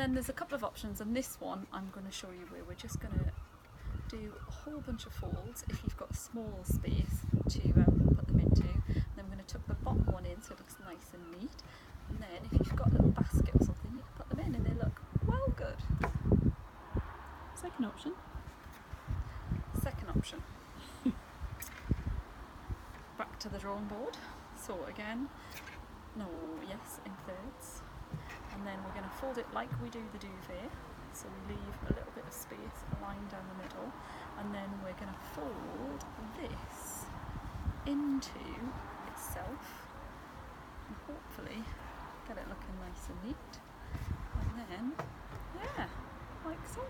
then there's a couple of options, and this one I'm going to show you where we're just going to do a whole bunch of folds if you've got a small space to put them into. Then we're going to tuck the bottom one in so it looks nice and neat, and then if you've got a little basket or something, you can put them in and they look well good. Second option. Second option. Back to the drawing board. So again, yes, in thirds, and then we're going to fold it like we do the duvet, so we leave a little bit of space, a line down the middle, and then we're going to fold this into itself and hopefully get it looking nice and neat, and then yeah, like so.